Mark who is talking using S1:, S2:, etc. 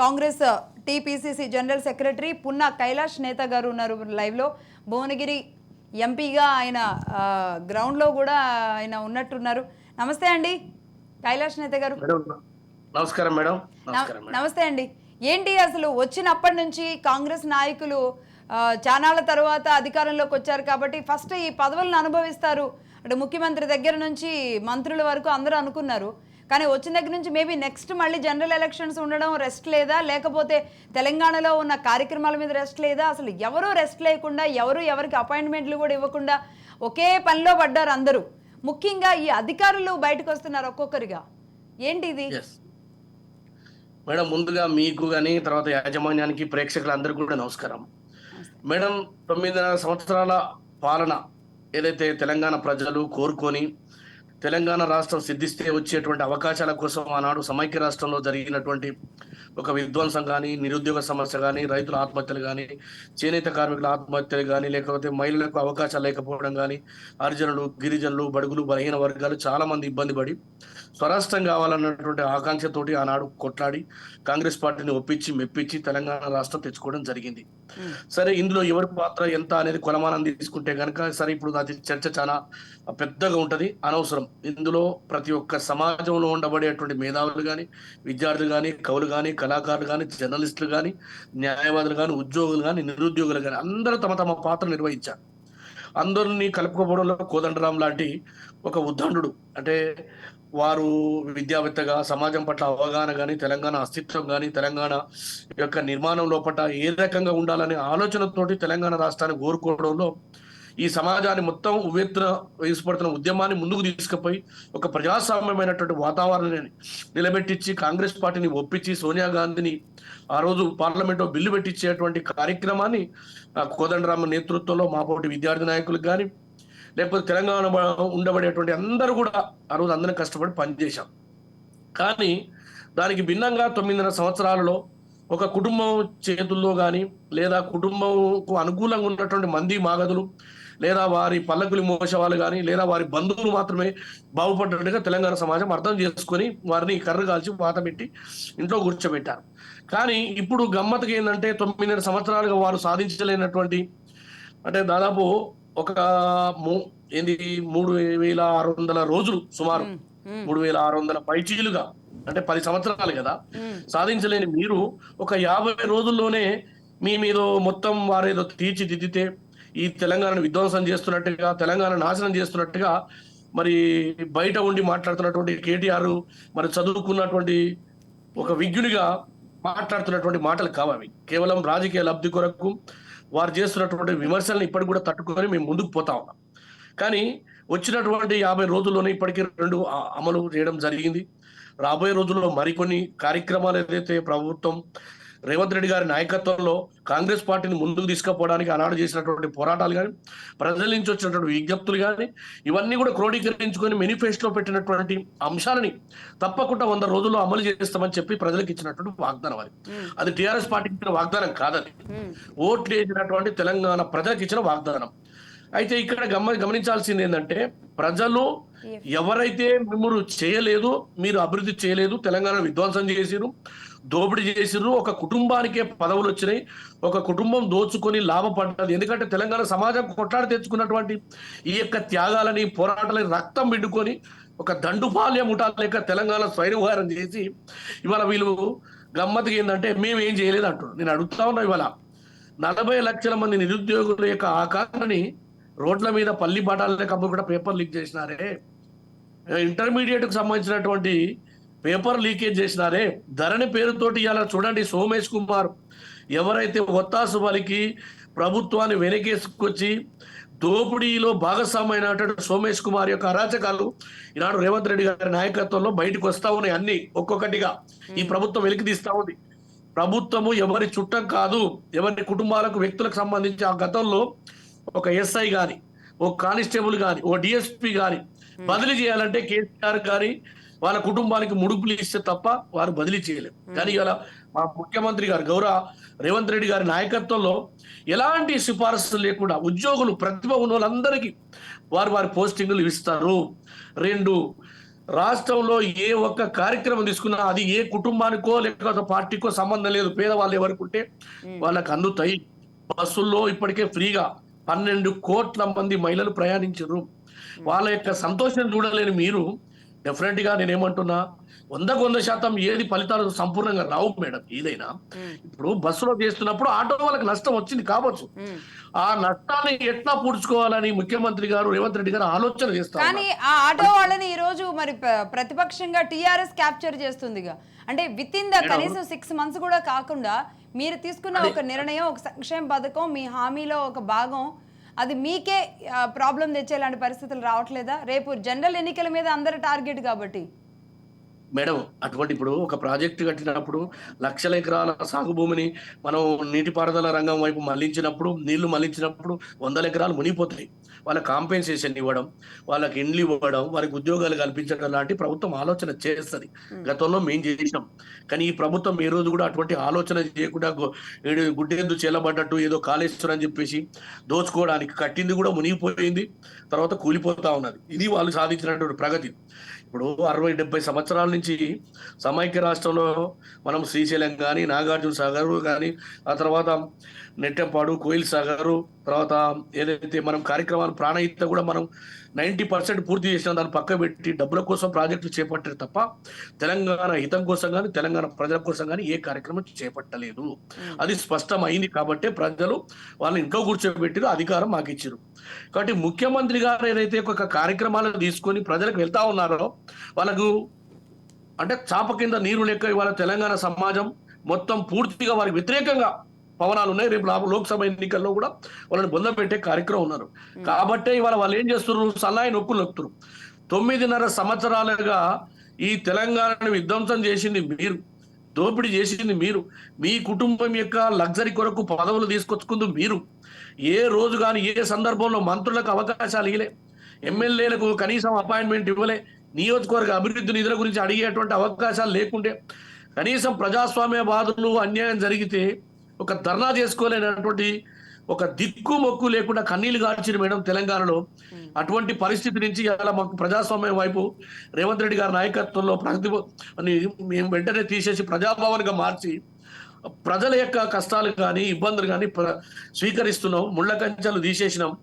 S1: Congress TPCC general secretary Punna Kailash నేత గారు ఉన్నారు లైవ్లో. భువనగిరి ఎంపీగా ఆయన గ్రౌండ్లో కూడా ఆయన ఉన్నట్టున్నారు. నమస్తే అండి కైలాష్ నేత గారు.
S2: నమస్కారం మేడం.
S1: నమస్తే అండి. ఏంటి అసలు వచ్చినప్పటి నుంచి కాంగ్రెస్ నాయకులు చానాళ్ళ తర్వాత అధికారంలోకి వచ్చారు కాబట్టి ఫస్ట్ ఈ పదవులను అనుభవిస్తారు అంటే ముఖ్యమంత్రి దగ్గర నుంచి మంత్రుల వరకు అందరూ అనుకున్నారు. కానీ వచ్చిన దగ్గర నుంచి మేబీ నెక్స్ట్ మళ్ళీ జనరల్ ఎలక్షన్స్ ఉండడం రెస్ట్ లేదా, లేకపోతే తెలంగాణలో ఉన్న కార్యక్రమాల మీద రెస్ట్ లేదా, అసలు ఎవరూ రెస్ట్ లేకుండా ఎవరికి అపాయింట్మెంట్లు కూడా ఇవ్వకుండా ఒకే పనిలో పడ్డారు అందరూ. ముఖ్యంగా ఈ అధికారులు బయటకు వస్తున్నారు ఒక్కొక్కరిగా. ఏంటి ఇది
S2: మేడం? ముందుగా మీకు కానీ తర్వాత యాజమాన్యానికి ప్రేక్షకులందరికీ కూడా నమస్కారం మేడం. 9.5 సంవత్సరాల పాలన ఏదైతే తెలంగాణ ప్రజలు కోరుకొని తెలంగాణ రాష్ట్రం సిద్ధిస్తే వచ్చేటువంటి అవకాశాల కోసం ఆనాడు సమైక్య రాష్ట్రంలో జరిగినటువంటి ఒక విధ్వంసం కానీ, నిరుద్యోగ సమస్య కానీ, రైతుల ఆత్మహత్యలు కానీ, చేనేత కార్మికుల ఆత్మహత్యలు కానీ, లేకపోతే మహిళలకు అవకాశాలు లేకపోవడం కానీ, హరిజనులు, గిరిజనులు, బడుగులు, బలహీన వర్గాలు చాలా మంది ఇబ్బంది పడి స్వరాష్ట్రం కావాలన్నటువంటి ఆకాంక్షతోటి ఆనాడు కొట్లాడి కాంగ్రెస్ పార్టీని ఒప్పించి మెప్పించి తెలంగాణ రాష్ట్రం తెచ్చుకోవడం జరిగింది. సరే, ఇందులో ఎవరి పాత్ర ఎంత అనేది కొలమానం తీసుకుంటే కనుక సరే ఇప్పుడు అది చర్చ చాలా పెద్దగా ఉంటది, అనవసరం. ఇందులో ప్రతి ఒక్క సమాజంలో ఉండబడేటువంటి మేధావులు కానీ, విద్యార్థులు కానీ, కవులు కానీ, కళాకారులు కానీ, జర్నలిస్టులు కానీ, న్యాయవాదులు కానీ, ఉద్యోగులు కానీ, నిరుద్యోగులు కానీ అందరూ తమ తమ పాత్ర నిర్వహించారు. అందరినీ కలుపుకోవడంలో కోదండరాం లాంటి ఒక ఉద్దండు, అంటే వారు విద్యావేత్తగా సమాజం పట్ల అవగాహన కానీ, తెలంగాణ అస్తిత్వం కానీ, తెలంగాణ యొక్క నిర్మాణం లోపల ఏ రకంగా ఉండాలనే ఆలోచనతోటి తెలంగాణ రాష్ట్రాన్ని కోరుకోవడంలో ఈ సమాజాన్ని మొత్తం ఉవ్వెత్తున వేసిపడుతున్న ఉద్యమాన్ని ముందుకు తీసుకుపోయి ఒక ప్రజాస్వామ్యమైనటువంటి వాతావరణాన్ని నిలబెట్టించి కాంగ్రెస్ పార్టీని ఒప్పించి సోనియా గాంధీని ఆ రోజు పార్లమెంట్లో బిల్లు పెట్టించేటువంటి కార్యక్రమాన్ని కోదండరామ నేతృత్వంలో మాపోటి విద్యార్థి నాయకులకు కానీ, లేకపోతే తెలంగాణ ఉండబడేటువంటి అందరూ కూడా ఆ రోజు అందరం కష్టపడి పనిచేశాం. కానీ దానికి భిన్నంగా 9.5 సంవత్సరాలలో ఒక కుటుంబం చేతుల్లో కానీ, లేదా కుటుంబంకు అనుకూలంగా ఉన్నటువంటి మంది మాగదులు, లేదా వారి పల్లకులు మోసవాళ్ళు కానీ, లేదా వారి బంధువులు మాత్రమే బాగుపడ్డట్టుగా తెలంగాణ సమాజం అర్థం చేసుకొని వారిని కర్ర కాల్చి వాత పెట్టి ఇంట్లో కూర్చోబెట్టారు. కానీ ఇప్పుడు గమ్మత్తుగా ఏంటంటే 9.5 సంవత్సరాలుగా వారు సాధించలేనటువంటి, అంటే దాదాపు ఒక 3,600 రోజులు, సుమారు 3,600 పైచీలుగా, అంటే 10 సంవత్సరాలు కదా సాధించలేని మీరు ఒక 50 రోజుల్లోనే మీ మీద మొత్తం వారేదో తీర్చిదిద్దితే ఈ తెలంగాణను విధ్వంసం చేస్తున్నట్టుగా, తెలంగాణ నాశనం చేస్తున్నట్టుగా మరి బయట ఉండి మాట్లాడుతున్నటువంటి కేటీఆర్ మరి చదువుకున్నటువంటి ఒక విజ్ఞునిగా మాట్లాడుతున్నటువంటి మాటలు కావాలి. కేవలం రాజకీయ లబ్ధి కొరకు వారు చేస్తున్నటువంటి విమర్శలను ఇప్పటికి కూడా తట్టుకొని మేము ముందుకు పోతా ఉన్నాం. కానీ వచ్చినటువంటి 50 రోజుల్లోనే ఇప్పటికీ 2 అమలు చేయడం జరిగింది. రాబోయే రోజుల్లో మరికొన్ని కార్యక్రమాలు ఏదైతే ప్రభుత్వం రేవంత్ రెడ్డి గారి నాయకత్వంలో కాంగ్రెస్ పార్టీని ముందుకు తీసుకుపోవడానికి ఆనాడు చేసినటువంటి పోరాటాలు కానీ, ప్రజల నుంచి వచ్చినటువంటి విజ్ఞప్తులు కానీ, ఇవన్నీ కూడా క్రోడీకరించుకొని మేనిఫెస్టోలో పెట్టినటువంటి అంశాలని తప్పకుండా 100 రోజుల్లో అమలు చేస్తామని చెప్పి ప్రజలకు ఇచ్చినటువంటి వాగ్దానం. అది టీఆర్ఎస్ పార్టీకి ఇచ్చిన వాగ్దానం కాదని, ఓట్లు వేసినటువంటి తెలంగాణ ప్రజలకు ఇచ్చిన వాగ్దానం. అయితే ఇక్కడ గమనించాల్సింది ఏంటంటే, ప్రజలు ఎవరైతే మిమ్మల్ని చేయలేదు, మీరు అభివృద్ధి చేయలేదు, తెలంగాణ విధ్వంసం చేసిరు, దోపిడీ చేసిరు, ఒక కుటుంబానికే పదవులు వచ్చినాయి, ఒక కుటుంబం దోచుకొని లాభపడ్డది. ఎందుకంటే తెలంగాణ సమాజం కొట్లాడి తెచ్చుకున్నటువంటి ఈ యొక్క త్యాగాలని, పోరాటాలని రక్తం పిండుకొని ఒక దండుపాల్య ముఠా లేక తెలంగాణ స్వైరవిహారం చేసి ఇవాళ వీళ్ళు గమ్మత్తుగా ఏంటంటే మేము ఏం చేయలేదు అంటున్నారు. నేను అడుగుతా ఉన్నా, ఇవాళ 40 లక్షల మంది నిరుద్యోగుల యొక్క ఆకారాన్ని రోడ్ల మీద పల్లి బాటాలనే కప్పుడు కూడా పేపర్ లీక్ చేసినారే, ఇంటర్మీడియట్కు సంబంధించినటువంటి పేపర్ లీకేజ్ చేసినారే, ధరణి పేరుతోటి ఇలా చూడండి సోమేష్ కుమార్ ఎవరైతే ఒత్తాసు పలికి ప్రభుత్వాన్ని వెనకేసుకొచ్చి దోపిడీలో భాగస్వామైనటువంటి సోమేష్ కుమార్ యొక్క అరాచకాలు ఈనాడు రేవంత్ రెడ్డి గారి నాయకత్వంలో బయటకు వస్తా ఉన్నాయి. అన్ని ఒక్కొక్కటిగా ఈ ప్రభుత్వం వెలికి తీస్తా ఉంది. ప్రభుత్వము ఎవరి చుట్టం కాదు, ఎవరి కుటుంబాలకు, వ్యక్తులకు సంబంధించి ఆ గతంలో ఒక ఎస్ఐ కానీ, ఓ కానిస్టేబుల్ కానీ, ఓ డిఎస్పీ కానీ బదిలీ చేయాలంటే కేసీఆర్ గారి వాళ్ళ కుటుంబానికి ముడుపులు ఇస్తే తప్ప వారు బదిలీ చేయలేరు. కానీ ఇలా మా ముఖ్యమంత్రి గారు గౌరవ రేవంత్ రెడ్డి గారి నాయకత్వంలో ఎలాంటి సిఫారసులు లేకుండా ఉద్యోగులు, ప్రతిభ ఉన్న వాళ్ళందరికీ వారి పోస్టింగులు ఇస్తారు. 2 రాష్ట్రంలో ఏ ఒక్క కార్యక్రమం తీసుకున్నా అది ఏ కుటుంబానికో లేకపోతే పార్టీకో సంబంధం లేదు. పేదవాళ్ళు ఎవరికి ఉంటే వాళ్ళకి అందుతాయి. బస్సుల్లో ఇప్పటికే ఫ్రీగా 12 కోట్ల మంది మహిళలు ప్రయాణించారు. వాళ్ళ యొక్క సంతోషం చూడలేని మీరు డెఫినెట్ గా నేనేమంటున్నా 100% ఏది ఫలితాలు సంపూర్ణంగా రావు మేడం. ఏదైనా ఇప్పుడు బస్సులో చేస్తున్నప్పుడు ఆటో వాళ్ళకి నష్టం వచ్చింది కావచ్చు. ఆ నష్టాన్ని ఎట్లా పూడ్చుకోవాలని ముఖ్యమంత్రి గారు రేవంత్ రెడ్డి గారు ఆలోచన చేస్తారు.
S1: కానీ ఆ ఆటో వాళ్ళని ఈ రోజు మరి ప్రతిపక్షంగా టీఆర్ఎస్ క్యాప్చర్ చేస్తుందిగా. అంటే విత్ ఇన్ ద కనీసం 6 months కూడా కాకుండా మీరు తీసుకున్న ఒక నిర్ణయం, ఒక సంక్షేమ పథకం, మీ హామీలో ఒక భాగం, అది మీకే ప్రాబ్లం తెచ్చేలాంటి పరిస్థితులు రావట్లేదా? రేపు జనరల్ ఎన్నికల మీద అందరి టార్గెట్ కాబట్టి.
S2: మేడం అటువంటి ఇప్పుడు ఒక ప్రాజెక్టు కట్టినప్పుడు లక్షల ఎకరాల సాగు భూమిని మనం నీటిపారుదల రంగం వైపు మళ్లించినప్పుడు, నీళ్లు మళ్లించినప్పుడు 100 ఎకరాలు మునిగిపోతాయి. వాళ్ళకి కాంపెన్సేషన్ ఇవ్వడం, వాళ్ళకి ఇండ్లు ఇవ్వడం, వారికి ఉద్యోగాలు కల్పించడం లాంటి ప్రభుత్వం ఆలోచన చేస్తుంది. గతంలో మేము చేసినాం. కానీ ఈ ప్రభుత్వం ఏ రోజు కూడా అటువంటి ఆలోచన చేయకుండా గుడ్డెద్దు చేలబడ్డట్టు ఏదో కాళేశ్వరం అని చెప్పేసి దోచుకోవడానికి కట్టింది కూడా మునిగిపోయింది, తర్వాత కూలిపోతా ఉన్నది. ఇది వాళ్ళు సాధించినటువంటి ప్రగతి. ఇప్పుడు 60-70 సంవత్సరాల నుంచి సమైక్య రాష్ట్రంలో మనం శ్రీశైలం కానీ, నాగార్జున సాగర్ కానీ, ఆ తర్వాత నెట్టెంపాడు, కోయిల్ సాగర్, తర్వాత ఏదైతే మనం కార్యక్రమాలు ప్రాణహిత కూడా మనం 90% పూర్తి చేసిన దాన్ని పక్క పెట్టి డబ్బుల కోసం ప్రాజెక్టులు చేపట్టారు తప్ప తెలంగాణ హితం కోసం కానీ, తెలంగాణ ప్రజల కోసం కానీ ఏ కార్యక్రమం చేపట్టలేదు. అది స్పష్టమైంది. కాబట్టి ప్రజలు వాళ్ళని ఇంట్లో కూర్చోబెట్టిరు, అధికారం మాకు ఇచ్చారు. కాబట్టి ముఖ్యమంత్రి గారు ఏదైతే ఒక కార్యక్రమాలను తీసుకొని ప్రజలకు వెళ్తా ఉన్నారో వాళ్ళకు అంటే చాప కింద నీరు లెక్క ఇవాళ తెలంగాణ సమాజం మొత్తం పూర్తిగా వారికి వ్యతిరేకంగా పవనాలు ఉన్నాయి. రేపు లోక్సభ ఎన్నికల్లో కూడా వాళ్ళని బొంద పెట్టే కార్యక్రమం ఉన్నారు. కాబట్టే ఇవాళ వాళ్ళు ఏం చేస్తున్నారు, సన్నాయి నొక్కులు నొక్కుతారు. 9.5 సంవత్సరాలుగా ఈ తెలంగాణను విధ్వంసం చేసింది మీరు, దోపిడీ చేసింది మీరు, మీ కుటుంబం యొక్క లగ్జరీ కొరకు పదవులు తీసుకొచ్చుకుంది మీరు. ఏ రోజు కానీ ఏ సందర్భంలో మంత్రులకు అవకాశాలు ఇవ్వలే, ఎమ్మెల్యేలకు కనీసం అపాయింట్మెంట్ ఇవ్వలే, నియోజకవర్గ అభివృద్ధి నిధుల గురించి అడిగేటువంటి అవకాశాలు లేకుండే, కనీసం ప్రజాస్వామ్య బాధలు అన్యాయం జరిగితే ఒక ధర్నా చేసుకోలేనటువంటి ఒక దిక్కు మొక్కు లేకుండా కన్నీళ్లు గార్చింది మేడం తెలంగాణలో. అటువంటి పరిస్థితి నుంచి ఇలా మాకు ప్రజాస్వామ్యం వైపు రేవంత్ రెడ్డి గారి నాయకత్వంలో మేము వెంటనే తీసేసి ప్రజాభవన్గా మార్చి ప్రజల యొక్క కష్టాలు కానీ ఇబ్బందులు కానీ స్వీకరిస్తున్నాం. ముళ్ళ కంచెలు తీసేసినాం.